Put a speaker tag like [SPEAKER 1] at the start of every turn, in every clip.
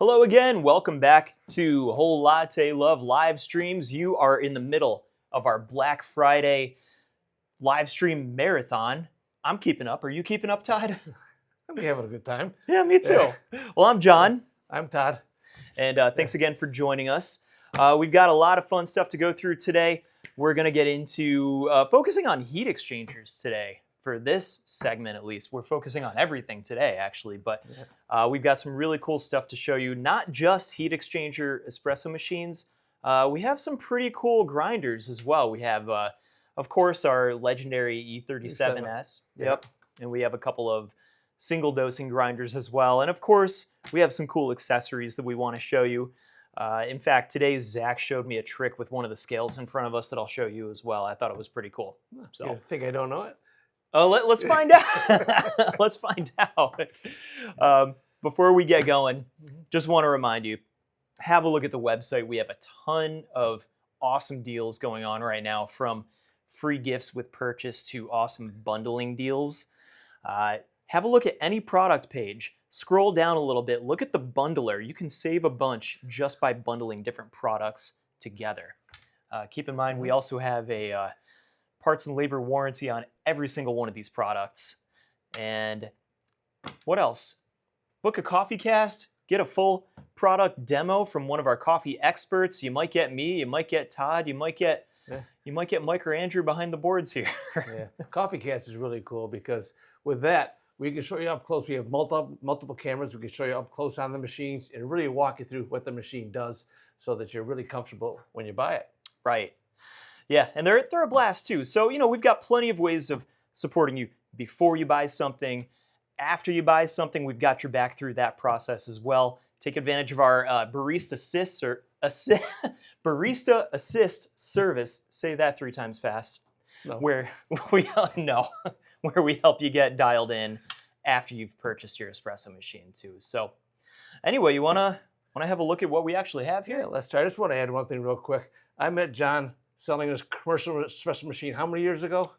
[SPEAKER 1] Hello again, welcome back to Whole Latte Love live streams. You are in the middle of our Black Friday live stream marathon. I'm keeping up. Are you keeping up, Todd?
[SPEAKER 2] I'm having a good time.
[SPEAKER 1] Yeah, me too. Well, I'm John.
[SPEAKER 2] I'm Todd.
[SPEAKER 1] And thanks again for joining us. We've got a lot of fun stuff to go through today. We're going to get into focusing on heat exchangers today. For this segment, at least, we're focusing on everything today, actually. But we've got some really cool stuff to show you. Not just heat exchanger espresso machines. We have some pretty cool grinders as well. We have, of course, our legendary E37S. Yep. And we have a couple of single dosing grinders as well. And of course, we have some cool accessories that we want to show you. In fact, today Zach showed me a trick with one of the scales in front of us that I'll show you as well. I thought it was pretty cool. So
[SPEAKER 2] You think I don't know it?
[SPEAKER 1] let's find out. Let's find out. Before we get going, just want to remind you, have a look at the website. We have a ton of awesome deals going on right now, from free gifts with purchase to awesome bundling deals. Have a look at any product page. Scroll down a little bit. Look at the bundler. You can save a bunch just by bundling different products together. Keep in mind, we also have a parts and labor warranty on every single one of these products. And what else? Book a CoffeeCast, get a full product demo from one of our coffee experts. You might get me, you might get Todd, you might get Mike or Andrew behind the boards here.
[SPEAKER 2] CoffeeCast is really cool because with that, we can show you up close. We have multiple cameras. We can show you up close on the machines and really walk you through what the machine does so that you're really comfortable when you buy it.
[SPEAKER 1] Right. Yeah, and they're a blast too. So, we've got plenty of ways of supporting you before you buy something. After you buy something, we've got your back through that process as well. Take advantage of our Barista Assist service. Say that 3 times fast.
[SPEAKER 2] No.
[SPEAKER 1] Where we help you get dialed in after you've purchased your espresso machine too. So, anyway, you wanna have a look at what we actually have here?
[SPEAKER 2] Yeah, let's try. I just want to add one thing real quick. I met John selling his commercial espresso machine how many years ago?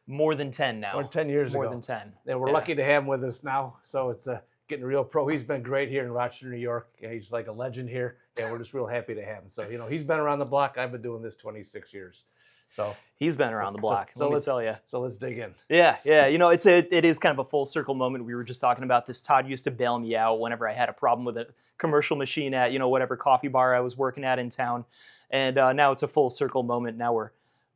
[SPEAKER 1] More than 10 now.
[SPEAKER 2] More than 10 years ago.
[SPEAKER 1] More than 10.
[SPEAKER 2] And we're lucky to have him with us now. So it's getting a real pro. He's been great here in Rochester, New York. He's like a legend here, and we're just real happy to have him. So, he's been around the block. I've been doing this 26 years. So
[SPEAKER 1] he's been around the block. Let me tell you.
[SPEAKER 2] So let's dig in.
[SPEAKER 1] Yeah. It is kind of a full circle moment. We were just talking about this. Todd used to bail me out whenever I had a problem with a commercial machine at whatever coffee bar I was working at in town, and now it's a full circle moment. Now we're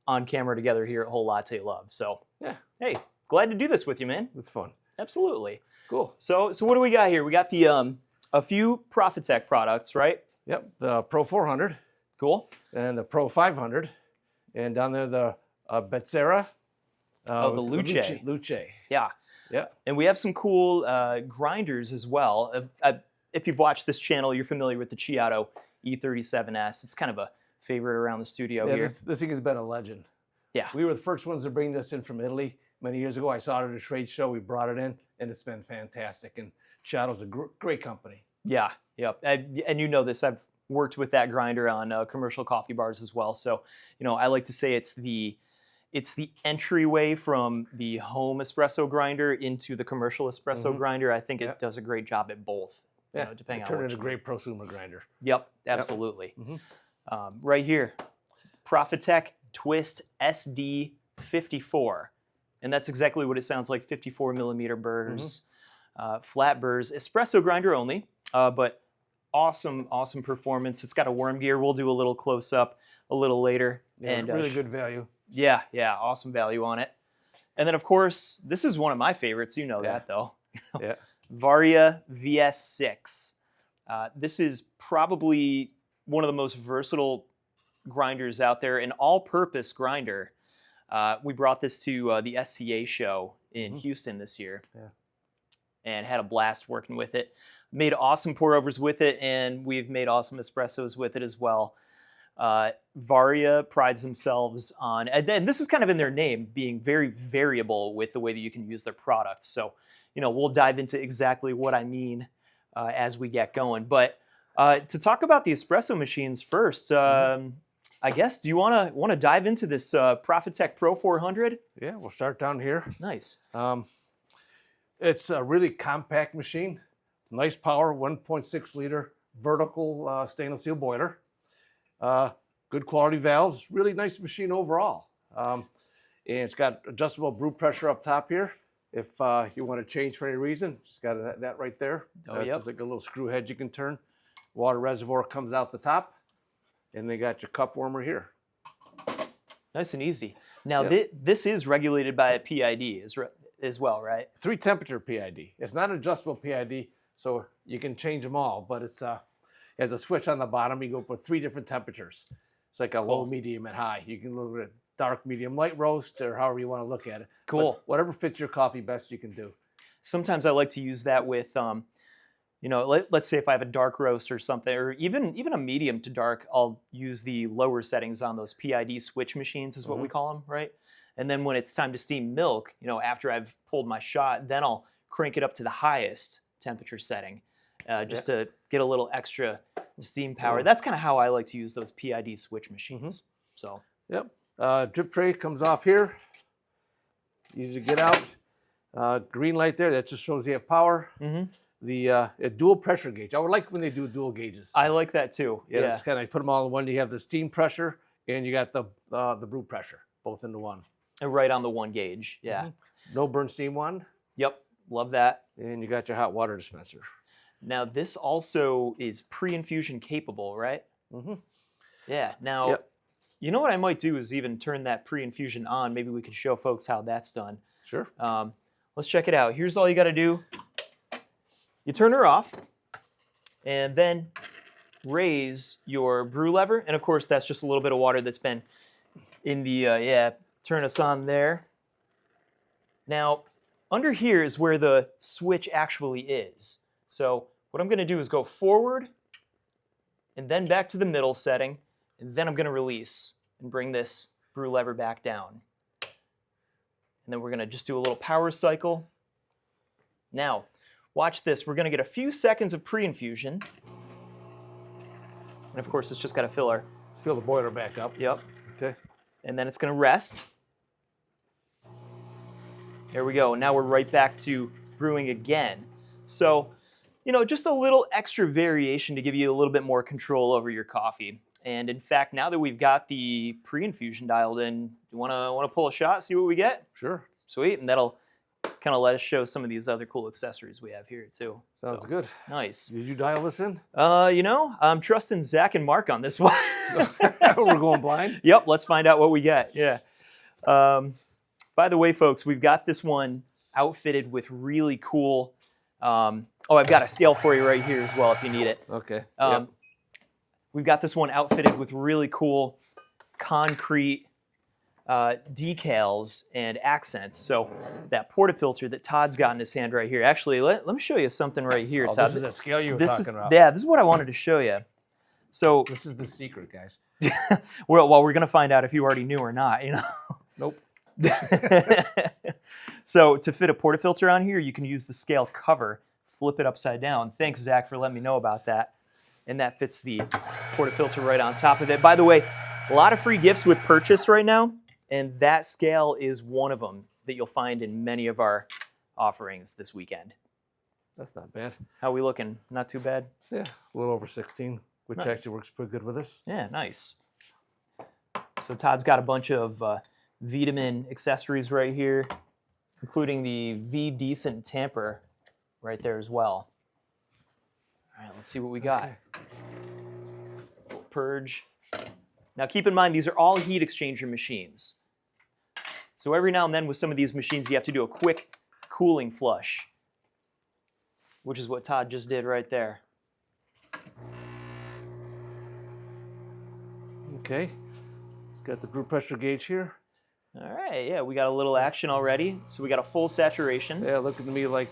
[SPEAKER 1] on camera together here at Whole Latte Love. So
[SPEAKER 2] yeah,
[SPEAKER 1] hey, glad to do this with you, man.
[SPEAKER 2] It's fun.
[SPEAKER 1] Absolutely.
[SPEAKER 2] Cool.
[SPEAKER 1] So what do we got here? We got the a few Profitec products, right?
[SPEAKER 2] Yep. The Pro 400.
[SPEAKER 1] Cool.
[SPEAKER 2] And the Pro 500. And down there, the Bezzera.
[SPEAKER 1] The Lucca.
[SPEAKER 2] Lucca.
[SPEAKER 1] Yeah.
[SPEAKER 2] Yeah.
[SPEAKER 1] And we have some cool grinders as well. If you've watched this channel, you're familiar with the Chiato E37S. It's kind of a favorite around the studio here.
[SPEAKER 2] This thing has been a legend.
[SPEAKER 1] Yeah.
[SPEAKER 2] We were the first ones to bring this in from Italy many years ago. I saw it at a trade show. We brought it in, and it's been fantastic. And Chiato's a great company.
[SPEAKER 1] Yeah. Yep. And you know this. I've worked with that grinder on commercial coffee bars as well. So, I like to say it's the entryway from the home espresso grinder into the commercial espresso grinder. I think it does a great job at both.
[SPEAKER 2] Yeah,
[SPEAKER 1] depending on
[SPEAKER 2] turn it into a great prosumer grinder.
[SPEAKER 1] Yep, absolutely. Right here, Profitec Twist SD54. And that's exactly what it sounds like, 54 millimeter burrs, flat burrs, espresso grinder only, but awesome performance. It's got a worm gear. We'll do a little close up a little later.
[SPEAKER 2] Yeah, and really good value.
[SPEAKER 1] Yeah, awesome value on it. And then of course, this is one of my favorites. You know that though.
[SPEAKER 2] Yeah.
[SPEAKER 1] Varia VS6. This is probably one of the most versatile grinders out there, an all-purpose grinder. We brought this to the SCA show in Houston this year, and had a blast working with it. Made awesome pour-overs with it, and we've made awesome espressos with it as well. Varia prides themselves on, and this is kind of in their name, being very variable with the way that you can use their products. So, we'll dive into exactly what I mean as we get going. But to talk about the espresso machines first, I guess, do you want to dive into this Profitec Pro 400?
[SPEAKER 2] Yeah, we'll start down here.
[SPEAKER 1] Nice.
[SPEAKER 2] It's a really compact machine. Nice power, 1.6 liter vertical stainless steel boiler. Good quality valves, really nice machine overall. And it's got adjustable brew pressure up top here. If you want to change for any reason, it's got that right there.
[SPEAKER 1] Oh,
[SPEAKER 2] It's like a little screw head you can turn. Water reservoir comes out the top. And they got your cup warmer here.
[SPEAKER 1] Nice and easy. Now,
[SPEAKER 2] Yep.
[SPEAKER 1] this is regulated by a PID as well, right?
[SPEAKER 2] 3 temperature PID. It's not an adjustable PID, so you can change them all, but it's has a switch on the bottom. You go for 3 different temperatures. It's like a low, medium, and high. You can look at dark, medium, light roast, or however you want to look at it.
[SPEAKER 1] Cool.
[SPEAKER 2] But whatever fits your coffee best, you can do.
[SPEAKER 1] Sometimes I like to use that with, you know, let's say if I have a dark roast or something, or even a medium to dark, I'll use the lower settings on those PID switch machines is what we call them, right? And then when it's time to steam milk, you know, after I've pulled my shot, then I'll crank it up to the highest temperature setting just to get a little extra steam power. That's kind of how I like to use those PID switch machines. So.
[SPEAKER 2] Yep. Drip tray comes off here. Easy to get out. Green light there, that just shows you have power. The dual pressure gauge. I would like when they do dual gauges.
[SPEAKER 1] I like that too. Yeah.
[SPEAKER 2] It's kind of put them all in one. You have the steam pressure and you got the brew pressure, both into one.
[SPEAKER 1] And right on the one gauge. Yeah.
[SPEAKER 2] No burn steam one.
[SPEAKER 1] Yep. Love that.
[SPEAKER 2] And you got your hot water dispenser.
[SPEAKER 1] Now this also is pre-infusion capable, right? Yeah. Now, you know what I might do is even turn that pre-infusion on. Maybe we could show folks how that's done.
[SPEAKER 2] Sure.
[SPEAKER 1] Let's check it out. Here's all you got to do. You turn her off, and then raise your brew lever. And of course, that's just a little bit of water that's been in the, turn us on there. Now, under here is where the switch actually is. So what I'm going to do is go forward, and then back to the middle setting, and then I'm going to release and bring this brew lever back down. And then we're going to just do a little power cycle. Now, watch this. We're going to get a few seconds of pre-infusion. And of course, it's just got to fill
[SPEAKER 2] the boiler back up.
[SPEAKER 1] Yep.
[SPEAKER 2] Okay.
[SPEAKER 1] And then it's going to rest. There we go. Now we're right back to brewing again. So, you know, just a little extra variation to give you a little bit more control over your coffee. And in fact, now that we've got the pre-infusion dialed in, you want to pull a shot, see what we get?
[SPEAKER 2] Sure.
[SPEAKER 1] Sweet. And that'll kind of let us show some of these other cool accessories we have here too.
[SPEAKER 2] Sounds good.
[SPEAKER 1] Nice.
[SPEAKER 2] Did you dial this in?
[SPEAKER 1] You know, I'm trusting Zach and Mark on this one.
[SPEAKER 2] We're going blind?
[SPEAKER 1] Yep, let's find out what we get. Yeah. By the way, folks, we've got this one outfitted with really cool, I've got a scale for you right here as well if you need it.
[SPEAKER 2] Okay.
[SPEAKER 1] We've got this one outfitted with really cool concrete decals and accents. So that portafilter that Todd's got in his hand right here. Actually, let me show you something right here, Todd.
[SPEAKER 2] This is the scale you were talking about.
[SPEAKER 1] Yeah, this is what I wanted to show you. So
[SPEAKER 2] this is the secret, guys.
[SPEAKER 1] Well, we're going to find out if you already knew or not, you know.
[SPEAKER 2] Nope.
[SPEAKER 1] So to fit a portafilter on here, you can use the scale cover, flip it upside down. Thanks, Zach, for letting me know about that. And that fits the portafilter right on top of it. By the way, a lot of free gifts with purchase right now, and that scale is one of them that you'll find in many of our offerings this weekend.
[SPEAKER 2] That's not bad.
[SPEAKER 1] How are we looking? Not too bad?
[SPEAKER 2] Yeah, a little over 16, which actually works pretty good with us.
[SPEAKER 1] Yeah, nice. So Todd's got a bunch of vitamin accessories right here, including the V Decent tamper right there as well. All right, let's see what we got. Purge. Now keep in mind, these are all heat exchanger machines. So every now and then with some of these machines, you have to do a quick cooling flush, which is what Todd just did right there.
[SPEAKER 2] Okay, got the brew pressure gauge here.
[SPEAKER 1] All right, yeah, we got a little action already. So we got a full saturation.
[SPEAKER 2] Yeah, looking to me like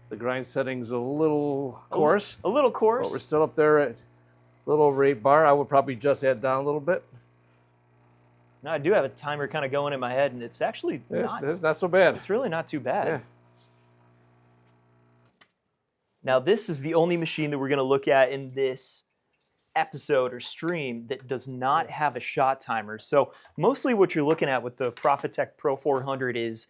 [SPEAKER 2] the grind setting's a little coarse.
[SPEAKER 1] A little coarse.
[SPEAKER 2] But we're still up there at a little over 8 bar. I would probably just add down a little bit.
[SPEAKER 1] No, I do have a timer kind of going in my head, and it's actually
[SPEAKER 2] it's not so bad.
[SPEAKER 1] It's really not too bad.
[SPEAKER 2] Yeah.
[SPEAKER 1] Now, this is the only machine that we're going to look at in this episode or stream that does not have a shot timer. So mostly what you're looking at with the Profitec Pro 400 is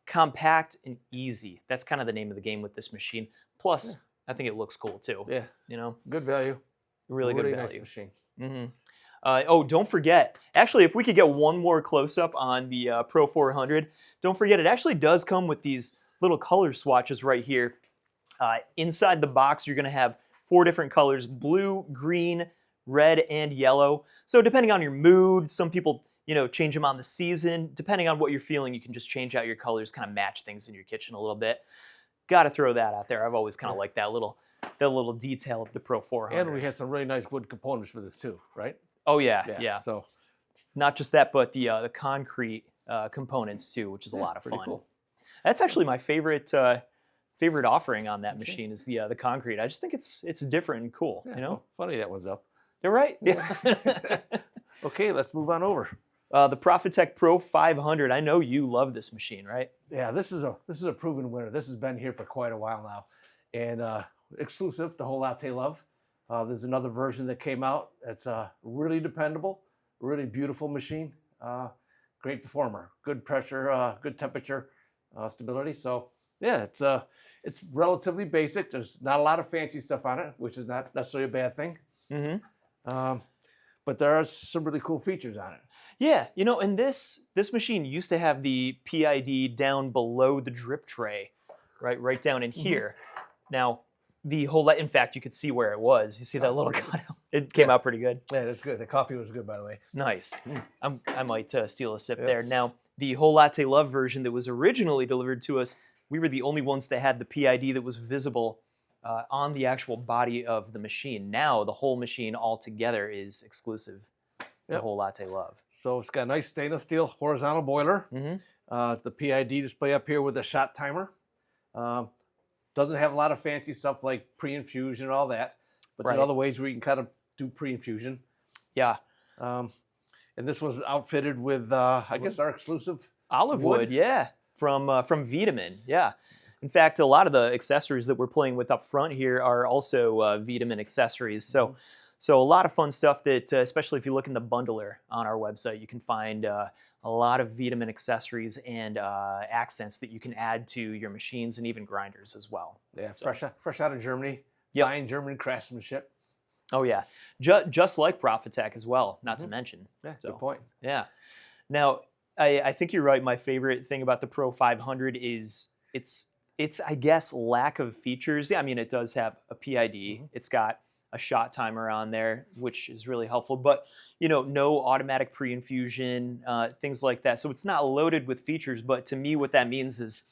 [SPEAKER 1] compact and easy. That's kind of the name of the game with this machine. Plus, I think it looks cool too.
[SPEAKER 2] Yeah.
[SPEAKER 1] You know,
[SPEAKER 2] Good value.
[SPEAKER 1] really good
[SPEAKER 2] Nice
[SPEAKER 1] value.
[SPEAKER 2] machine.
[SPEAKER 1] Mm-hmm. Oh, don't forget. Actually, if we could get one more close-up on the Pro 400, don't forget it actually does come with these little color swatches right here. Inside the box, you're going to have 4 different colors: blue, green, red, and yellow. So depending on your mood, some people, change them on the season. Depending on what you're feeling, you can just change out your colors, kind of match things in your kitchen a little bit. Got to throw that out there. I've always kind of liked that little detail of the Pro 400.
[SPEAKER 2] And we have some really nice wood components for this too, right?
[SPEAKER 1] Oh yeah.
[SPEAKER 2] So
[SPEAKER 1] not just that, but the concrete components too, which is a lot of fun.
[SPEAKER 2] Cool.
[SPEAKER 1] That's actually my favorite offering on that machine is the concrete. I just think it's different and cool.
[SPEAKER 2] Yeah, funny that one's up.
[SPEAKER 1] You're right. Yeah.
[SPEAKER 2] Okay, let's move on over.
[SPEAKER 1] The Profitec Pro 500. I know you love this machine, right?
[SPEAKER 2] Yeah, this is a proven winner. This has been here for quite a while now, and exclusive to whole Latte love. There's another version that came out. It's really dependable, really beautiful machine. Great performer, good pressure, good temperature, stability. So yeah, it's relatively basic. There's not a lot of fancy stuff on it, which is not necessarily a bad thing.
[SPEAKER 1] Mm-hmm.
[SPEAKER 2] But there are some really cool features on it.
[SPEAKER 1] Yeah, and this machine used to have the PID down below the drip tray, right down in here. Now, the whole, in fact, you could see where it was. You see that little cutout? It came out pretty good.
[SPEAKER 2] Yeah, that's good. The coffee was good, by the way.
[SPEAKER 1] Nice. I might steal a sip there. Now, the whole Latte Love version that was originally delivered to us, we were the only ones that had the PID that was visible on the actual body of the machine. Now, the whole machine altogether is exclusive to whole Latte Love.
[SPEAKER 2] So it's got a nice stainless steel horizontal boiler. The PID display up here with a shot timer. Doesn't have a lot of fancy stuff like pre-infusion and all that, but there's other ways where you can kind of do pre-infusion.
[SPEAKER 1] Yeah.
[SPEAKER 2] And this was outfitted with, I guess, our exclusive
[SPEAKER 1] olive wood, yeah, from Vitamin, yeah. In fact, a lot of the accessories that we're playing with up front here are also Vitamin accessories. So a lot of fun stuff that, especially if you look in the bundler on our website, you can find a lot of Vitamin accessories and accents that you can add to your machines and even grinders as well.
[SPEAKER 2] Yeah, fresh out of Germany. Fine German craftsmanship.
[SPEAKER 1] Oh yeah, just like Profitec as well, not to mention.
[SPEAKER 2] Yeah, good point.
[SPEAKER 1] Yeah. Now, I think you're right. My favorite thing about the Pro 500 is its I guess lack of features. Yeah, I mean it does have a PID. It's got a shot timer on there, which is really helpful, but no automatic pre-infusion, things like that. So it's not loaded with features, but to me what that means is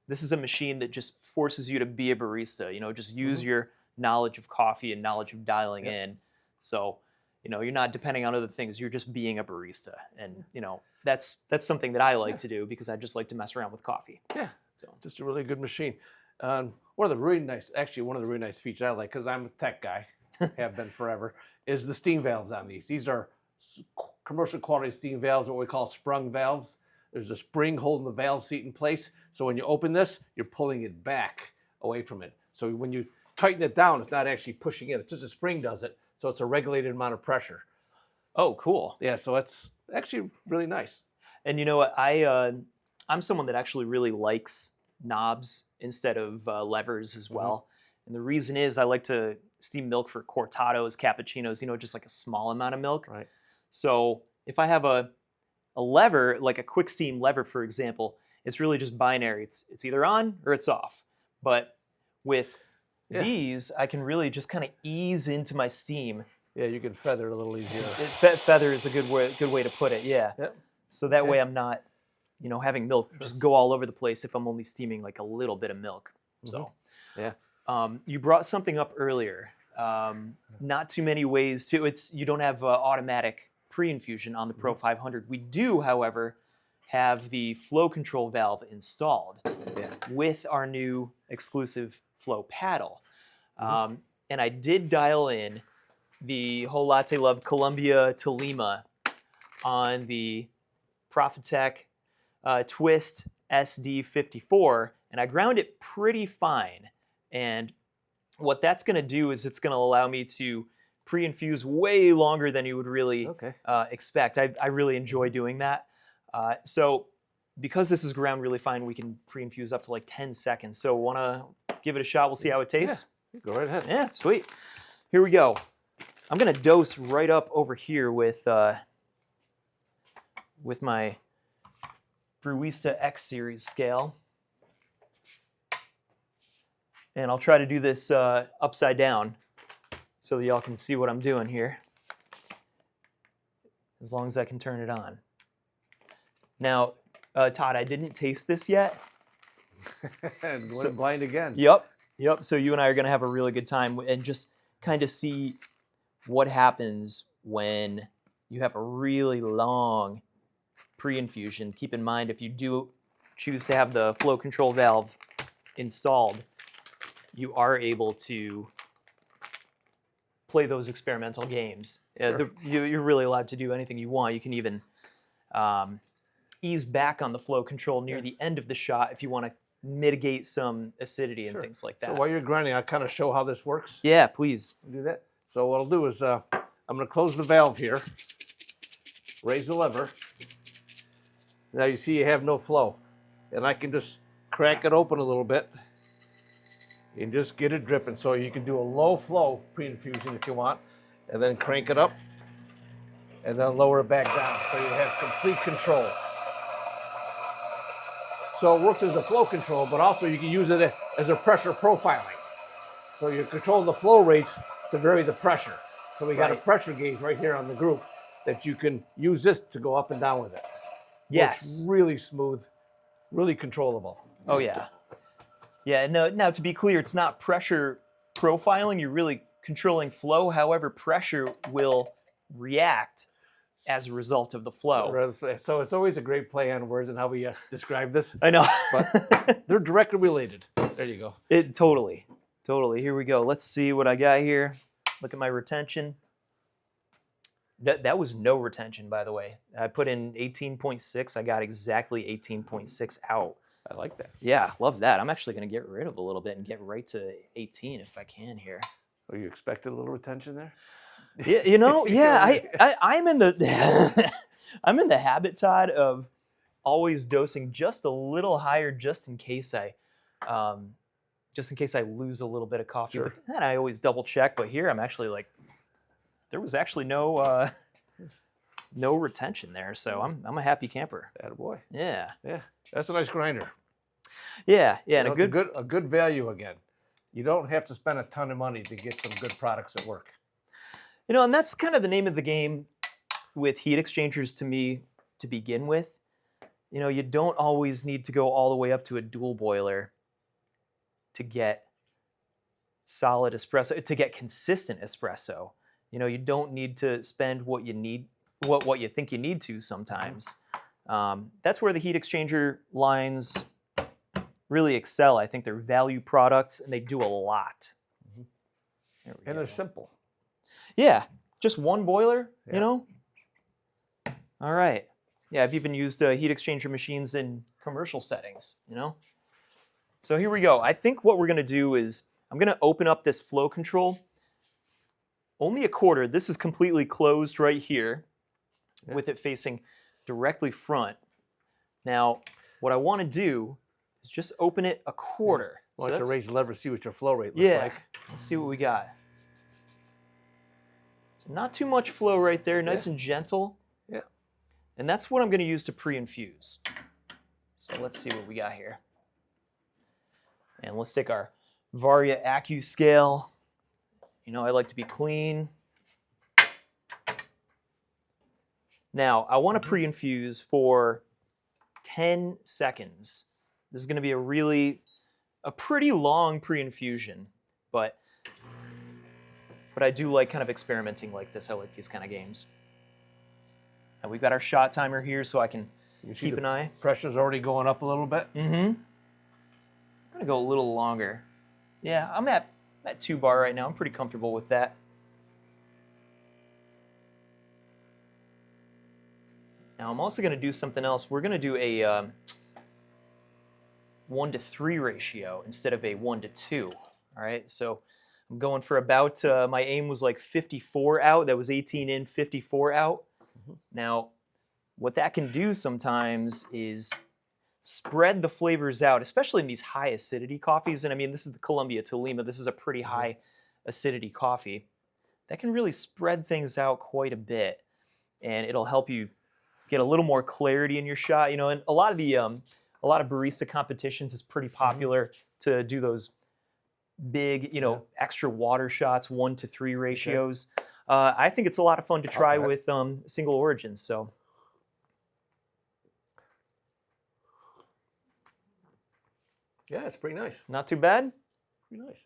[SPEAKER 1] this is a machine that just forces you to be a barista, just use your knowledge of coffee and knowledge of dialing in. So, you're not depending on other things, you're just being a barista. And, that's something that I like to do because I just like to mess around with coffee.
[SPEAKER 2] Yeah, so just a really good machine. One of the really nice features I like, because I'm a tech guy, have been forever, is the steam valves on these. These are commercial quality steam valves, what we call sprung valves. There's a spring holding the valve seat in place. So when you open this, you're pulling it back away from it. So when you tighten it down, it's not actually pushing in. It's just a spring does it. So it's a regulated amount of pressure.
[SPEAKER 1] Oh, cool.
[SPEAKER 2] Yeah, so it's actually really nice.
[SPEAKER 1] And you know what? I'm someone that actually really likes knobs instead of levers as well. And the reason is I like to steam milk for cortados, cappuccinos, just like a small amount of milk.
[SPEAKER 2] Right.
[SPEAKER 1] So if I have a lever, like a quick steam lever, for example, it's really just binary. It's either on or it's off. But with these, I can really just kind of ease into my steam.
[SPEAKER 2] Yeah, you can feather it a little easier.
[SPEAKER 1] Feather is a good way to put it, yeah.
[SPEAKER 2] Yep.
[SPEAKER 1] So that way I'm not, having milk just go all over the place if I'm only steaming like a little bit of milk. So,
[SPEAKER 2] yeah.
[SPEAKER 1] You brought something up earlier. Not too many ways to. You don't have automatic pre-infusion on the Pro 500. We do, however, have the flow control valve installed with our new exclusive flow paddle. And I did dial in the whole Latte Love Columbia to Lima on the Profitec Twist SD54, and I ground it pretty fine. And what that's going to do is it's going to allow me to pre-infuse way longer than you would really expect. I really enjoy doing that. So because this is ground really fine, we can pre-infuse up to like 10 seconds. So want to give it a shot? We'll see how it tastes.
[SPEAKER 2] Go right ahead.
[SPEAKER 1] Yeah, sweet. Here we go. I'm gonna dose right up over here with my Barista X Series scale. And I'll try to do this upside down so that y'all can see what I'm doing here, as long as I can turn it on. Now, Todd, I didn't taste this yet.
[SPEAKER 2] And went blind again.
[SPEAKER 1] Yep. So you and I are gonna have a really good time and just kind of see what happens when you have a really long pre-infusion. Keep in mind, if you do choose to have the flow control valve installed, you are able to play those experimental games.
[SPEAKER 2] Sure.
[SPEAKER 1] You're really allowed to do anything you want. You can even ease back on the flow control near the end of the shot if you want to mitigate some acidity and things like that.
[SPEAKER 2] So while you're grinding, I'll kind of show how this works.
[SPEAKER 1] Yeah, please.
[SPEAKER 2] Do that. So what I'll do is I'm going to close the valve here, raise the lever. Now you see you have no flow. And I can just crack it open a little bit and just get it dripping. So you can do a low flow pre-infusion if you want, and then crank it up and then lower it back down so you have complete control. So it works as a flow control, but also you can use it as a pressure profiling. So you're controlling the flow rates to vary the pressure. So we got a pressure gauge right here on the group that you can use this to go up and down with it.
[SPEAKER 1] Yes.
[SPEAKER 2] Works really smooth, really controllable.
[SPEAKER 1] Oh yeah. Yeah, no, now to be clear, it's not pressure profiling, you're really controlling flow. However, pressure will react as a result of the flow.
[SPEAKER 2] So it's always a great play on words and how we describe this.
[SPEAKER 1] I know.
[SPEAKER 2] But they're directly related. There you go.
[SPEAKER 1] Totally. Here we go. Let's see what I got here. Look at my retention. That was no retention, by the way. I put in 18.6. I got exactly 18.6 out.
[SPEAKER 2] I like that.
[SPEAKER 1] Yeah, love that. I'm actually going to get rid of a little bit and get right to 18 if I can here.
[SPEAKER 2] Are you expecting a little retention there?
[SPEAKER 1] Yeah, you know, yeah, I'm in the I'm in the habit, Todd, of always dosing just a little higher, just in case I lose a little bit of coffee.
[SPEAKER 2] Sure.
[SPEAKER 1] But then I always double check. But here I'm actually like, there was actually no retention there, so I'm a happy camper.
[SPEAKER 2] Attaboy.
[SPEAKER 1] Yeah.
[SPEAKER 2] Yeah, that's a nice grinder.
[SPEAKER 1] Yeah,
[SPEAKER 2] You
[SPEAKER 1] and
[SPEAKER 2] know, a good value again. You don't have to spend a ton of money to get some good products that work.
[SPEAKER 1] You know, and that's kind of the name of the game with heat exchangers to me to begin with. You know, you don't always need to go all the way up to a dual boiler to get solid espresso, to get consistent espresso. You know, you don't need to spend what you need, what you think you need to sometimes. That's where the heat exchanger lines really excel. I think they're value products and they do a lot.
[SPEAKER 2] And they're simple.
[SPEAKER 1] Yeah, just one boiler, you know? All right. Yeah, I've even used heat exchanger machines in commercial settings, you know? So here we go. I think what we're going to do is I'm going to open up this flow control. Only a quarter. This is completely closed right here with it facing directly front. Now, what I want to do is just open it a quarter.
[SPEAKER 2] Why don't you raise the lever, see what your flow rate looks like.
[SPEAKER 1] Let's see what we got. So not too much flow right there, nice and gentle.
[SPEAKER 2] Yeah.
[SPEAKER 1] And that's what I'm going to use to pre-infuse. So let's see what we got here. And let's take our Varia Accu scale. You know, I like to be clean. Now, I want to pre-infuse for 10 seconds. This is going to be a pretty long pre-infusion, but I do like kind of experimenting like this. I like these kind of games. And we've got our shot timer here so I can keep an eye.
[SPEAKER 2] Pressure's already going up a little bit.
[SPEAKER 1] Mm-hmm. I'm going to go a little longer. Yeah, I'm at 2 bar right now. I'm pretty comfortable with that. Now I'm also going to do something else. We're going to do a 1-to-3 ratio instead of a 1-to-2. All right, so I'm going for about, my aim was like 54 out. That was 18 in, 54 out. Now, what that can do sometimes is spread the flavors out, especially in these high acidity coffees. And I mean, this is the Columbia Tolima. This is a pretty high acidity coffee. That can really spread things out quite a bit, and it'll help you get a little more clarity in your shot. You know, and a lot of barista competitions is pretty popular to do those big, you know, extra water shots, 1-to-3 ratios. I think it's a lot of fun to try with single origins. So.
[SPEAKER 2] Yeah, it's pretty nice.
[SPEAKER 1] Not too bad.
[SPEAKER 2] Pretty nice.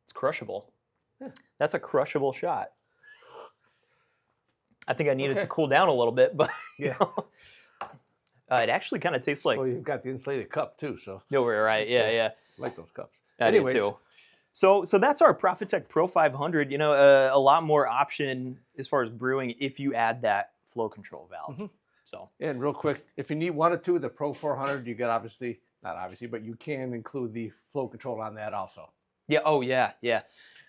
[SPEAKER 1] It's crushable.
[SPEAKER 2] Yeah.
[SPEAKER 1] That's a crushable shot. I think I need it to cool down a little bit, but you know, it actually kind of tastes like.
[SPEAKER 2] Oh, you've got the insulated cup too, so.
[SPEAKER 1] No, we're right. Yeah, yeah.
[SPEAKER 2] I like those cups.
[SPEAKER 1] Anyways, too. So that's our Profitec Pro 500. You know, a lot more option as far as brewing if you add that flow control valve. So.
[SPEAKER 2] And real quick, if you need one or two, the Pro 400, you get not obviously, but you can include the flow control on that also.
[SPEAKER 1] Yeah. Oh, yeah. Yeah.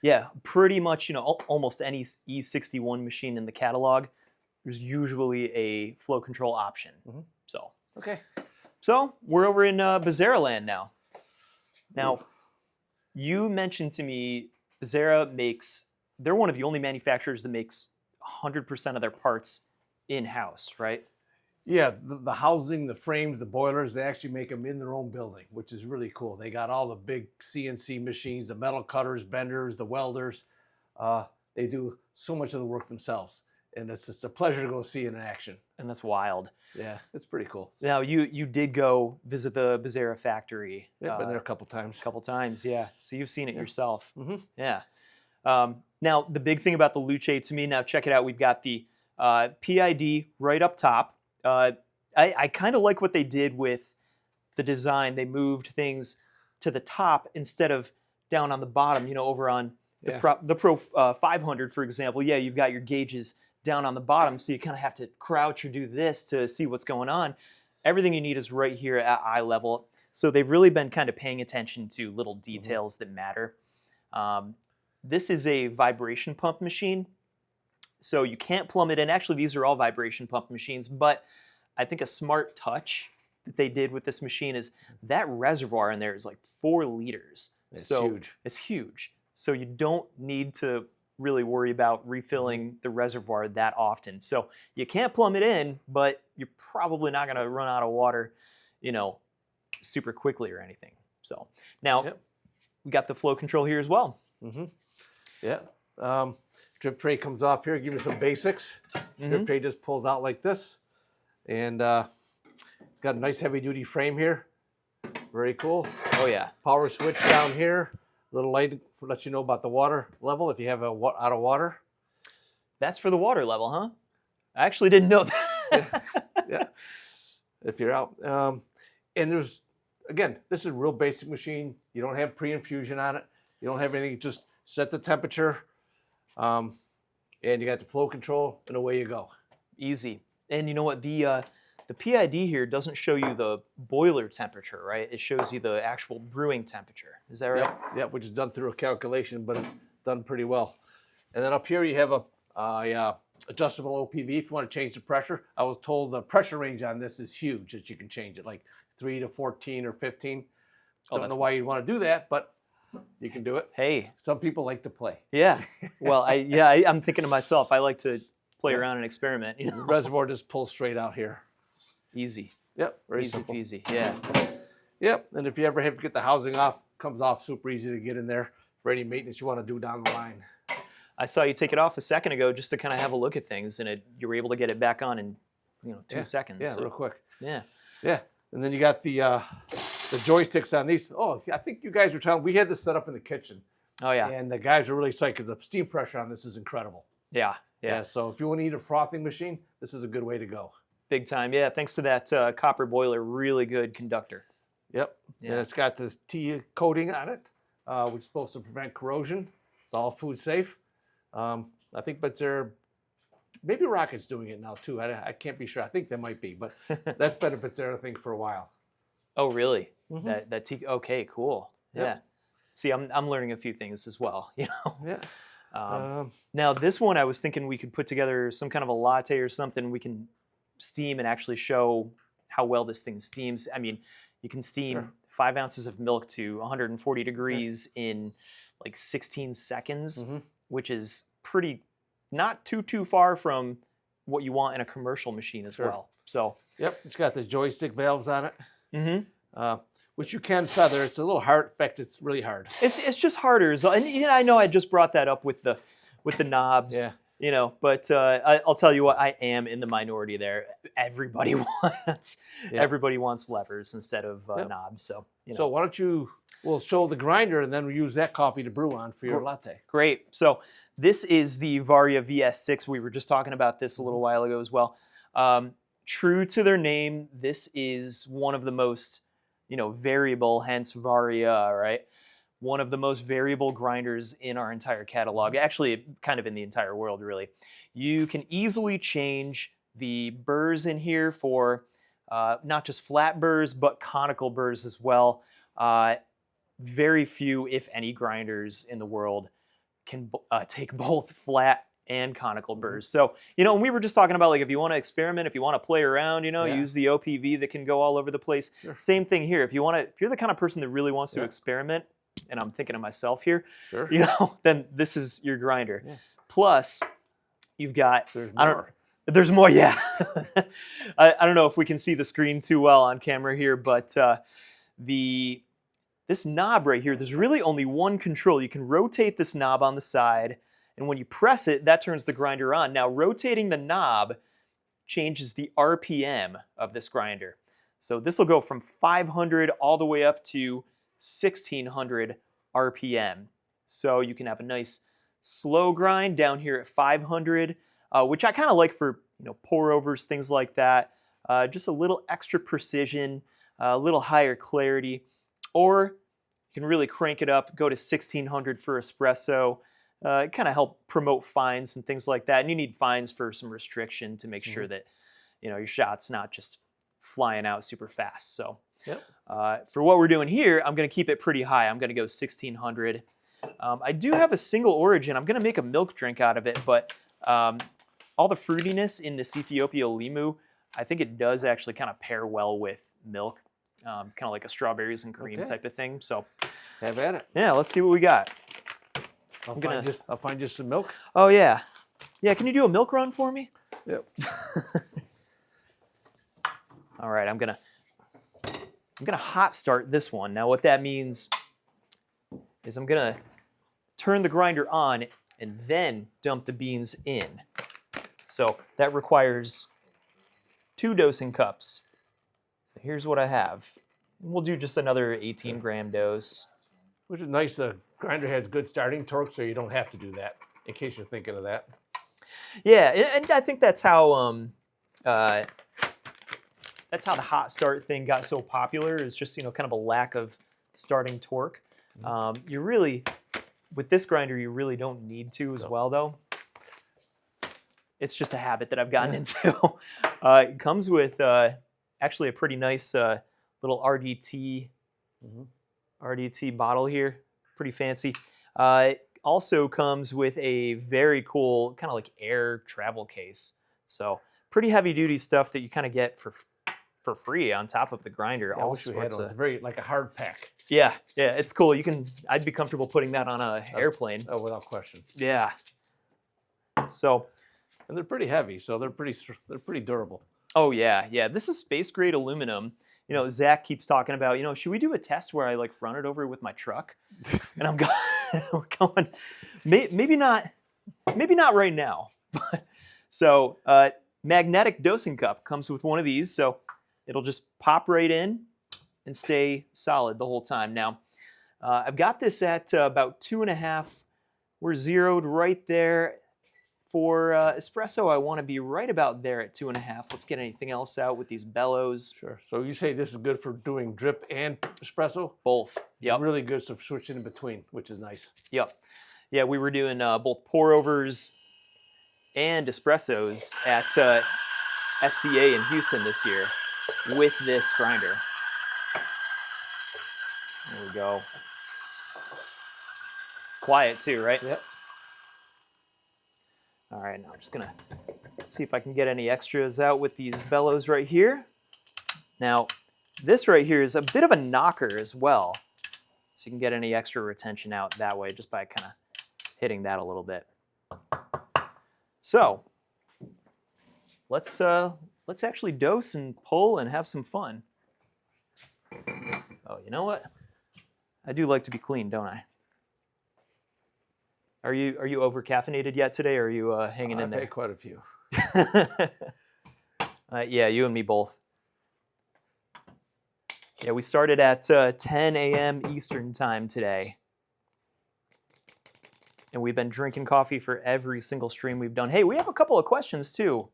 [SPEAKER 1] Yeah. Pretty much, you know, almost any E61 machine in the catalog, there's usually a flow control option. So.
[SPEAKER 2] Okay.
[SPEAKER 1] So we're over in Bezzera land now. Now, you mentioned to me Bezzera they're one of the only manufacturers that makes 100% of their parts in-house, right?
[SPEAKER 2] Yeah, the housing, the frames, the boilers, they actually make them in their own building, which is really cool. They got all the big CNC machines, the metal cutters, benders, the welders. They do so much of the work themselves. And it's just a pleasure to go see it in action.
[SPEAKER 1] And that's wild.
[SPEAKER 2] Yeah, it's pretty cool.
[SPEAKER 1] Now, you did go visit the Bezzera factory.
[SPEAKER 2] Yeah, been there a couple times.
[SPEAKER 1] Yeah. So you've seen it yourself. Yeah. Now, the big thing about the Luce to me, now check it out. We've got the PID right up top. I kind of like what they did with the design. They moved things to the top instead of down on the bottom, you know, over on the Pro 500, for example. Yeah, you've got your gauges down on the bottom, so you kind of have to crouch or do this to see what's going on. Everything you need is right here at eye level. So they've really been kind of paying attention to little details that matter. This is a vibration pump machine. So you can't plumb it in. Actually, these are all vibration pump machines, but I think a smart touch that they did with this machine is that reservoir in there is like 4 liters.
[SPEAKER 2] It's
[SPEAKER 1] huge. It's huge. So you don't need to really worry about refilling the reservoir that often. So you can't plumb it in, but you're probably not going to run out of water, you know, super quickly or anything. So now we got the flow control here as well.
[SPEAKER 2] Yeah. Drip tray comes off here, give you some basics. Drip tray just pulls out like this. And it's got a nice heavy duty frame here. Very cool.
[SPEAKER 1] Oh yeah.
[SPEAKER 2] Power switch down here. Little light lets you know about the water level if you have out of water.
[SPEAKER 1] That's for the water level, huh? I actually didn't know that.
[SPEAKER 2] Yeah. If you're out. And there's, again, this is a real basic machine. You don't have pre-infusion on it. You don't have anything. Just set the temperature. And you got the flow control, and away you go.
[SPEAKER 1] Easy. And you know what? The PID here doesn't show you the boiler temperature, right? It shows you the actual brewing temperature. Is that right?
[SPEAKER 2] Yep, which is done through a calculation, but it's done pretty well. And then up here you have a adjustable OPV if you want to change the pressure. I was told the pressure range on this is huge, that you can change it, like 3 to 14 or 15. Don't know why you'd want to do that, but you can do it.
[SPEAKER 1] Hey.
[SPEAKER 2] Some people like to play.
[SPEAKER 1] Yeah. Well, I'm thinking to myself, I like to play around and experiment. You know?
[SPEAKER 2] The reservoir just pulls straight out here.
[SPEAKER 1] Easy.
[SPEAKER 2] Yep. Very
[SPEAKER 1] easy
[SPEAKER 2] simple.
[SPEAKER 1] peasy. Yeah.
[SPEAKER 2] Yep. And if you ever have to get the housing off, comes off super easy to get in there for any maintenance you want to do down the line.
[SPEAKER 1] I saw you take it off a second ago just to kind of have a look at things, and you were able to get it back on in 2 seconds.
[SPEAKER 2] Yeah,
[SPEAKER 1] so.
[SPEAKER 2] real quick.
[SPEAKER 1] Yeah.
[SPEAKER 2] Yeah. And then you got the joysticks on these. Oh, I think you guys were telling we had this set up in the kitchen.
[SPEAKER 1] Oh yeah.
[SPEAKER 2] And the guys are really psyched because the steam pressure on this is incredible.
[SPEAKER 1] Yeah.
[SPEAKER 2] Yeah. So if you want to eat a frothing machine, this is a good way to go.
[SPEAKER 1] Big time. Yeah. Thanks to that copper boiler, really good conductor.
[SPEAKER 2] Yep. Yeah. And it's got this tea coating on it, which is supposed to prevent corrosion. It's all food safe. I think, but maybe Rocket's doing it now too. I can't be sure. I think they might be, but that's been a Bezzera thing for a while.
[SPEAKER 1] Oh, really? That tea. Okay, cool.
[SPEAKER 2] Yep.
[SPEAKER 1] Yeah. See, I'm learning a few things as well. You know.
[SPEAKER 2] Yeah.
[SPEAKER 1] Now this one, I was thinking we could put together some kind of a latte or something. We can steam and actually show how well this thing steams. I mean, you can steam 5 ounces of milk to 140 degrees in like 16 seconds, which is not too far from what you want in a commercial machine as well. So
[SPEAKER 2] yep, it's got the joystick valves on it, which you can feather. It's a little hard. In fact, it's really hard.
[SPEAKER 1] It's just harder. And I know I just brought that up with the knobs.
[SPEAKER 2] Yeah.
[SPEAKER 1] You know, but I'll tell you what, I am in the minority there. Everybody wants levers instead of knobs. So
[SPEAKER 2] So why don't we'll show the grinder and then we use that coffee to brew on for your latte.
[SPEAKER 1] Great. So this is the Varia VS6. We were just talking about this a little while ago as well. True to their name, this is one of the most, variable, hence Varia, right? One of the most variable grinders in our entire catalog, actually kind of in the entire world, really. You can easily change the burrs in here for not just flat burrs, but conical burrs as well. Very few, if any, grinders in the world can take both flat and conical burrs. So, and we were just talking about, like, if you want to experiment, if you want to play around, use the OPV that can go all over the place. Same thing here. If you're the kind of person that really wants to experiment, and I'm thinking of myself here, then this is your grinder. Plus, you've got, there's more, yeah. I don't know if we can see the screen too well on camera here, but this knob right here, there's really only one control. You can rotate this knob on the side, and when you press it, that turns the grinder on. Now, rotating the knob changes the RPM of this grinder. So this will go from 500 all the way up to 1600 RPM. So you can have a nice slow grind down here at 500, which I kind of like for pour overs, things like that. Just a little extra precision, a little higher clarity. Or you can really crank it up, go to 1600 for espresso. Kind of help promote fines and things like that. And you need fines for some restriction to make sure that your shot's not just flying out super fast. So. For what we're doing here, I'm going to keep it pretty high. I'm going to go 1600. I do have a single origin. I'm going to make a milk drink out of it, but all the fruitiness in this Ethiopia Limu, I think it does actually kind of pair well with milk, kind of like a strawberries and cream type of thing. So
[SPEAKER 2] have at it.
[SPEAKER 1] Yeah, let's see what we got.
[SPEAKER 2] I'll find you some milk.
[SPEAKER 1] Oh, yeah. Yeah, can you do a milk run for me?
[SPEAKER 2] Yep.
[SPEAKER 1] All right, I'm gonna hot start this one. Now what that means is I'm gonna turn the grinder on and then dump the beans in. So that requires 2 dosing cups. So here's what I have. And we'll do just another 18-gram dose.
[SPEAKER 2] Which is nice. The grinder has good starting torque, so you don't have to do that, in case you're thinking of that.
[SPEAKER 1] Yeah, and I think that's how the hot start thing got so popular, is just, kind of a lack of starting torque. You really, with this grinder, you really don't need to as well, though. It's just a habit that I've gotten into. It comes with actually a pretty nice little RDT bottle here, pretty fancy. It also comes with a very cool kind of like air travel case. So pretty heavy duty stuff that you kind of get for free on top of the grinder.
[SPEAKER 2] Yeah, all sorts of, it's very like a hard pack.
[SPEAKER 1] Yeah, it's cool. I'd be comfortable putting that on an airplane.
[SPEAKER 2] Oh, without question.
[SPEAKER 1] Yeah. So,
[SPEAKER 2] and they're pretty heavy, so they're pretty durable.
[SPEAKER 1] Oh yeah. This is space grade aluminum. Zach keeps talking about, should we do a test where I like run it over with my truck? And I'm going, maybe not right now. So, magnetic dosing cup comes with one of these, so it'll just pop right in and stay solid the whole time. Now, I've got this at about 2.5. We're zeroed right there. For espresso, I want to be right about there at 2.5. Let's get anything else out with these bellows.
[SPEAKER 2] Sure. So you say this is good for doing drip and espresso?
[SPEAKER 1] Both. Yep.
[SPEAKER 2] Really good for switching in between, which is nice.
[SPEAKER 1] Yep. Yeah, we were doing both pour overs and espressos at SCA in Houston this year with this grinder. There we go. Quiet too, right?
[SPEAKER 2] Yep.
[SPEAKER 1] All right, now I'm just gonna See if I can get any extras out with these bellows right here. Now, this right here is a bit of a knocker as well. So you can get any extra retention out that way just by kind of hitting that a little bit. So let's actually dose and pull and have some fun. Oh, you know what? I do like to be clean, don't I? Are you over caffeinated yet today, or are you hanging in there?
[SPEAKER 2] I've had quite a few.
[SPEAKER 1] Yeah, you and me both. Yeah, we started at 10 a.m. Eastern time today. And we've been drinking coffee for every single stream we've done. Hey, we have a couple of questions too.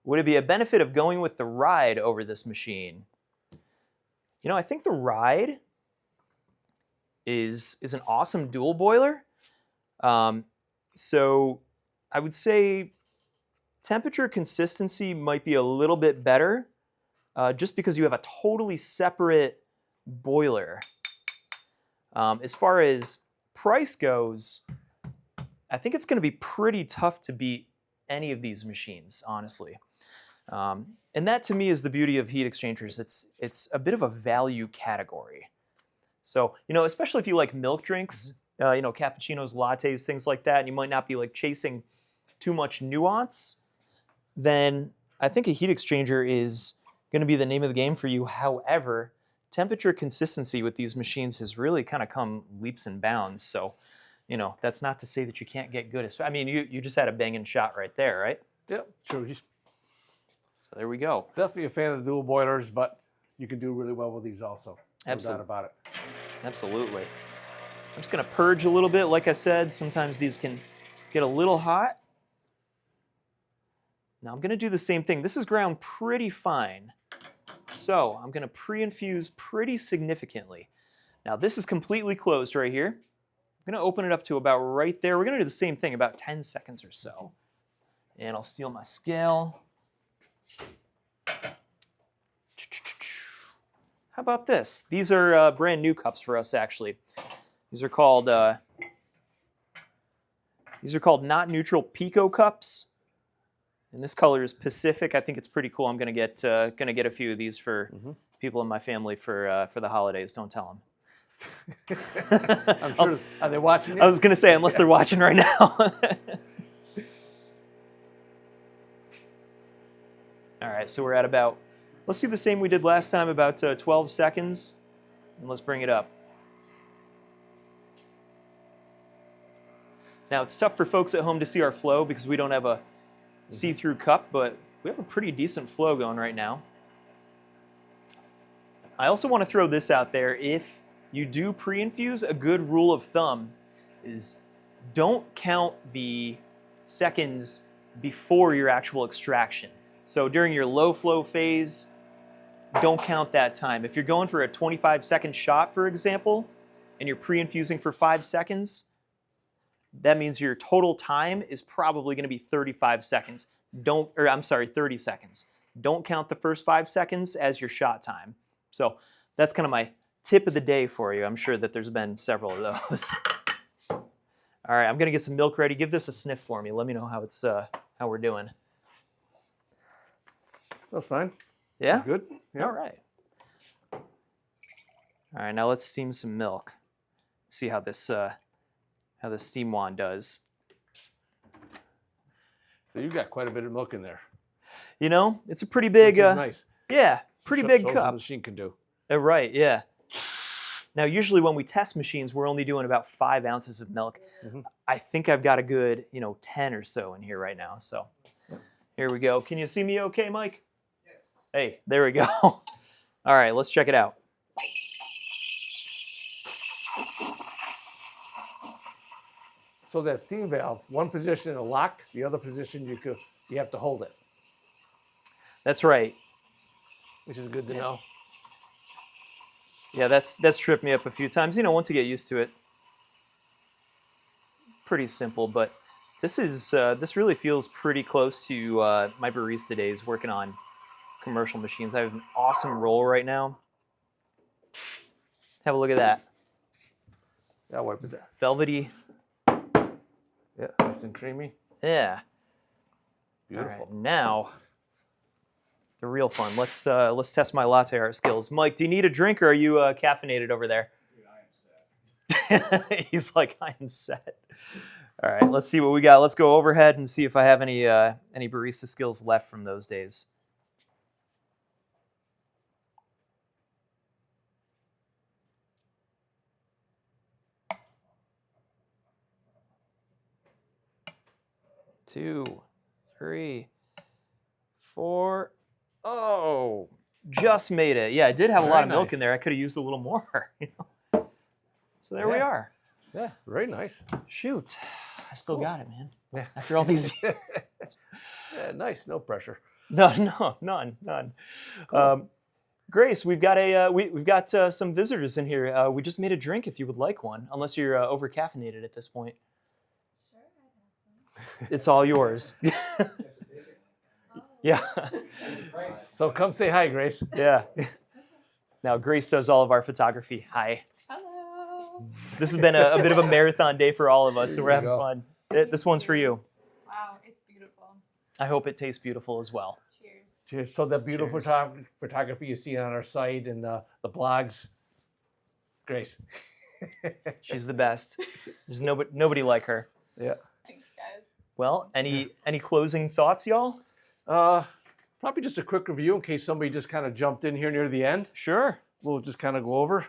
[SPEAKER 1] Would it be a benefit of going with the ride over this machine? You know, I think the ride is an awesome dual boiler. So I would say temperature consistency might be a little bit better just because you have a totally separate boiler. As far as price goes, I think it's going to be pretty tough to beat any of these machines, honestly. And that to me is the beauty of heat exchangers. It's a bit of a value category. So, you know, especially if you like milk drinks, you know, cappuccinos, lattes, things like that, and you might not be like chasing too much nuance, then I think a heat exchanger is going to be the name of the game for you. However, temperature consistency with these machines has really kind of come leaps and bounds. So, you know, that's not to say that you can't get good. I mean, you just had a banging shot right there, right?
[SPEAKER 2] Yep, sure.
[SPEAKER 1] So there we go.
[SPEAKER 2] Definitely a fan of the dual boilers, but you can do really well with these also. No
[SPEAKER 1] Absolutely.
[SPEAKER 2] doubt about it.
[SPEAKER 1] Absolutely. I'm just going to purge a little bit. Like I said, sometimes these can get a little hot. Now I'm going to do the same thing. This is ground pretty fine. So I'm going to pre-infuse pretty significantly. Now this is completely closed right here. I'm going to open it up to about right there. We're going to do the same thing, about 10 seconds or so. And I'll steal my scale. How about this? These are brand new cups for us, actually. These are called not neutral Pico cups, and this color is Pacific. I think it's pretty cool. I'm gonna get a few of these for people in my family for the holidays. Don't tell them.
[SPEAKER 2] I'm sure. Are they watching you?
[SPEAKER 1] I was gonna say, unless they're watching right now. All right, so we're at about, let's do the same we did last time, about 12 seconds, and let's bring it up. Now, it's tough for folks at home to see our flow because we don't have a see-through cup, but we have a pretty decent flow going right now. I also want to throw this out there. If you do pre-infuse, a good rule of thumb is don't count the seconds before your actual extraction. So during your low flow phase, don't count that time. If you're going for a 25-second shot, for example, and you're pre-infusing for 5 seconds, that means your total time is probably going to be 35 seconds. 30 seconds. Don't count the first 5 seconds as your shot time. So that's kind of my tip of the day for you. I'm sure that there's been several of those. All right, I'm going to get some milk ready. Give this a sniff for me. Let me know how it's how we're doing.
[SPEAKER 2] That's fine.
[SPEAKER 1] Yeah?
[SPEAKER 2] That's good. Yeah.
[SPEAKER 1] All right. All right, now let's steam some milk. See how this steam wand does.
[SPEAKER 2] So you've got quite a bit of milk in there.
[SPEAKER 1] You know, it's a pretty big.
[SPEAKER 2] Which is nice.
[SPEAKER 1] Yeah, pretty big
[SPEAKER 2] Shows
[SPEAKER 1] cup.
[SPEAKER 2] what the machine can do.
[SPEAKER 1] Right. Yeah. Now, usually when we test machines, we're only doing about 5 ounces of milk. I think I've got a good, 10 or so in here right now. So here we go. Can you see me okay, Mike? Hey, there we go. All right, let's check it out.
[SPEAKER 2] So that steam valve, one position a lock, the other position you have to hold it.
[SPEAKER 1] That's right.
[SPEAKER 2] Which is good to know.
[SPEAKER 1] Yeah, that's tripped me up a few times. Once you get used to it, pretty simple. But this really feels pretty close to my barista days working on commercial machines. I have an awesome roll right now. Have a look at that.
[SPEAKER 2] Yeah, I'll wipe it down.
[SPEAKER 1] Velvety.
[SPEAKER 2] Yeah, nice and creamy.
[SPEAKER 1] Yeah.
[SPEAKER 2] Beautiful.
[SPEAKER 1] All right, now the real fun. Let's test my latte art skills. Mike, do you need a drink or are you caffeinated over there?
[SPEAKER 3] Dude, I am set.
[SPEAKER 1] He's like, I am set. All right, let's see what we got. Let's go overhead and see if I have any barista skills left from those days. Two, three, four. Oh, just made it. Yeah, I did have a lot of milk in there. I could have used a little more. So there we are.
[SPEAKER 2] Yeah, very nice.
[SPEAKER 1] Shoot, I still got it, man.
[SPEAKER 2] Yeah.
[SPEAKER 1] After all these years.
[SPEAKER 2] Yeah, nice. No pressure.
[SPEAKER 1] No, none.
[SPEAKER 2] Cool.
[SPEAKER 1] Grace, we've got we've got some visitors in here. We just made a drink if you would like one, unless you're over caffeinated at this point.
[SPEAKER 4] Sure, I'd have some.
[SPEAKER 1] It's all yours. Yeah.
[SPEAKER 2] So come say hi, Grace.
[SPEAKER 1] Yeah. Now Grace does all of our photography. Hi.
[SPEAKER 4] Hello.
[SPEAKER 1] This has been a bit of a marathon day for all of us, so
[SPEAKER 2] Here
[SPEAKER 1] we're
[SPEAKER 2] you
[SPEAKER 1] having
[SPEAKER 2] go.
[SPEAKER 1] fun. This one's for you.
[SPEAKER 4] Wow, it's beautiful.
[SPEAKER 1] I hope it tastes beautiful as well.
[SPEAKER 4] Cheers.
[SPEAKER 2] Cheers. So the beautiful
[SPEAKER 1] Cheers.
[SPEAKER 2] photography you see on our site and the blogs. Grace.
[SPEAKER 1] She's the best. There's nobody like her.
[SPEAKER 2] Yeah.
[SPEAKER 4] Thanks, guys.
[SPEAKER 1] Well, any closing thoughts, y'all?
[SPEAKER 2] Probably just a quick review in case somebody just kind of jumped in here near the end.
[SPEAKER 1] Sure.
[SPEAKER 2] We'll just kind of go over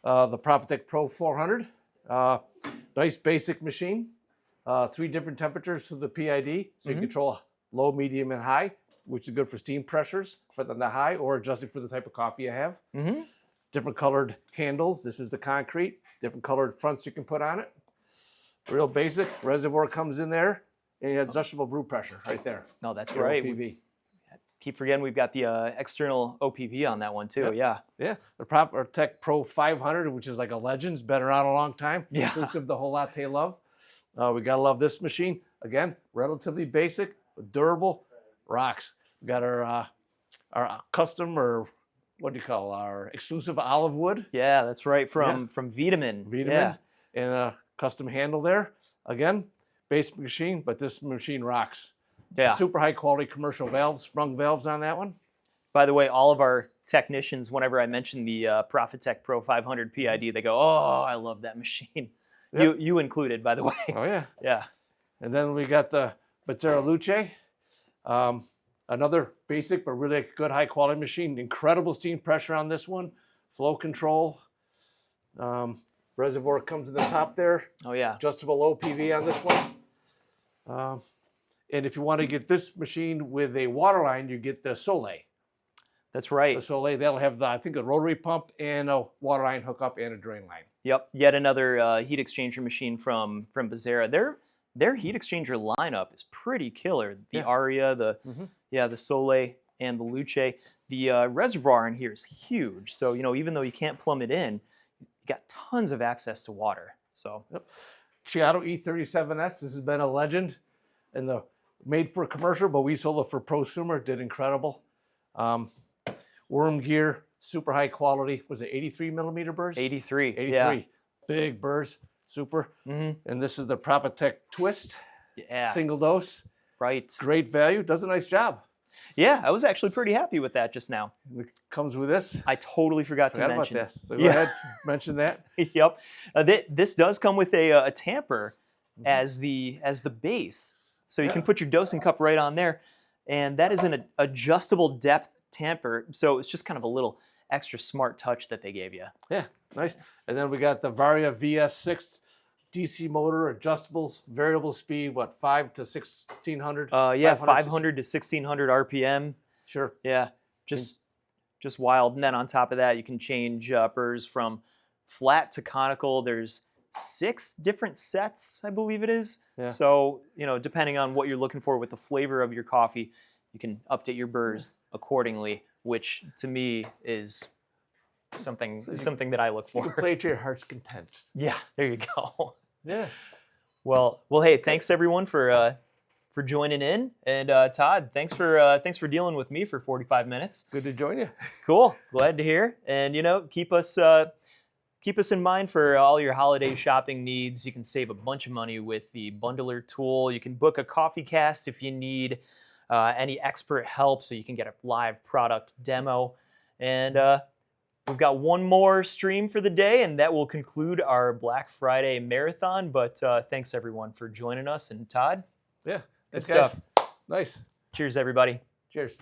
[SPEAKER 2] the Profitec Pro 400. Nice basic machine. 3 different temperatures for the PID, so you can control low, medium, and high, which is good for steam pressures for the high or adjusting for the type of coffee you have.
[SPEAKER 1] Mm-hmm.
[SPEAKER 2] Different colored handles. This is the concrete. Different colored fronts you can put on it. Real basic. Reservoir comes in there, and you have adjustable brew pressure right there.
[SPEAKER 1] No, that's
[SPEAKER 2] Your
[SPEAKER 1] right.
[SPEAKER 2] OPV.
[SPEAKER 1] Keep forgetting we've got the external OPV on that one too.
[SPEAKER 2] Yep.
[SPEAKER 1] Yeah.
[SPEAKER 2] Yeah, the Profitec Pro 500, which is like a legend. It's been around a long time.
[SPEAKER 1] Yeah.
[SPEAKER 2] Exclusive to whole latte love. We gotta love this machine. Again, relatively basic, but durable, rocks. We got our custom, or what do you call our exclusive olive wood.
[SPEAKER 1] Yeah, that's right. From Vitamin. Yeah.
[SPEAKER 2] And a custom handle there. Again, basic machine, but this machine rocks.
[SPEAKER 1] Yeah.
[SPEAKER 2] Super high quality commercial valves, sprung valves on that one.
[SPEAKER 1] By the way, all of our technicians, whenever I mention the Profitec Pro 500 PID, they go, "Oh, I love that machine."
[SPEAKER 2] Yep.
[SPEAKER 1] You included, by the way.
[SPEAKER 2] Oh yeah.
[SPEAKER 1] Yeah.
[SPEAKER 2] And then we got the Bezzera Lucca. Another basic but really good high quality machine. Incredible steam pressure on this one. Flow control. Reservoir comes in the top there.
[SPEAKER 1] Oh yeah.
[SPEAKER 2] Adjustable OPV on this one. And if you want to get this machine with a water line, you get the Soleil.
[SPEAKER 1] That's right.
[SPEAKER 2] The Soleil, that'll have I think a rotary pump and a water line hookup and a drain line.
[SPEAKER 1] Yep. Yet another heat exchanger machine from Bezzera. Their heat exchanger lineup is pretty killer. The
[SPEAKER 2] Yeah.
[SPEAKER 1] Aria, the Soleil, and the Luce. The reservoir in here is huge. So even though you can't plumb it in, you got tons of access to water. So
[SPEAKER 2] Chiato E37S. This has been a legend, and made for commercial, but we sold it for prosumer. Did incredible. Worm gear, super high quality. Was it 83 millimeter burrs?
[SPEAKER 1] 83.
[SPEAKER 2] 83.
[SPEAKER 1] Yeah.
[SPEAKER 2] Big burrs, super.
[SPEAKER 1] Mm-hmm.
[SPEAKER 2] And this is the Profitec Twist,
[SPEAKER 1] Yeah.
[SPEAKER 2] single dose.
[SPEAKER 1] Right.
[SPEAKER 2] Great value. Does a nice job.
[SPEAKER 1] Yeah, I was actually pretty happy with that just now.
[SPEAKER 2] It comes with this.
[SPEAKER 1] I totally forgot to
[SPEAKER 2] Forgot about
[SPEAKER 1] mention.
[SPEAKER 2] that. So go
[SPEAKER 1] Yeah.
[SPEAKER 2] ahead, mention that.
[SPEAKER 1] Yep. This does come with a tamper as the base, so you can put your dosing cup right on there, and that is an adjustable depth tamper. So it's just kind of a little extra smart touch that they gave you.
[SPEAKER 2] Yeah, nice. And then we got the Varia VS6 DC motor, adjustables, variable speed, 5 to 1600?
[SPEAKER 1] Yeah, 500 to 1600 RPM.
[SPEAKER 2] Sure.
[SPEAKER 1] Yeah, just wild. And then on top of that, you can change burrs from flat to conical. There's 6 different sets, I believe it is.
[SPEAKER 2] Yeah.
[SPEAKER 1] So, depending on what you're looking for with the flavor of your coffee, you can update your burrs accordingly, which to me is something that I look
[SPEAKER 2] You
[SPEAKER 1] for.
[SPEAKER 2] can play to your heart's content.
[SPEAKER 1] Yeah, there you go.
[SPEAKER 2] Yeah.
[SPEAKER 1] Well, hey, thanks everyone for joining in, and Todd, thanks for dealing with me for 45 minutes.
[SPEAKER 2] Good to join you.
[SPEAKER 1] Cool, glad to hear. And keep us in mind for all your holiday shopping needs. You can save a bunch of money with the bundler tool. You can book a CoffeeCast if you need any expert help so you can get a live product demo. And we've got one more stream for the day, and that will conclude our Black Friday marathon. But thanks, everyone, for joining us. And Todd,
[SPEAKER 2] Yeah.
[SPEAKER 1] good
[SPEAKER 2] Thanks, guys.
[SPEAKER 1] stuff.
[SPEAKER 2] Nice.
[SPEAKER 1] Cheers, everybody.
[SPEAKER 2] Cheers.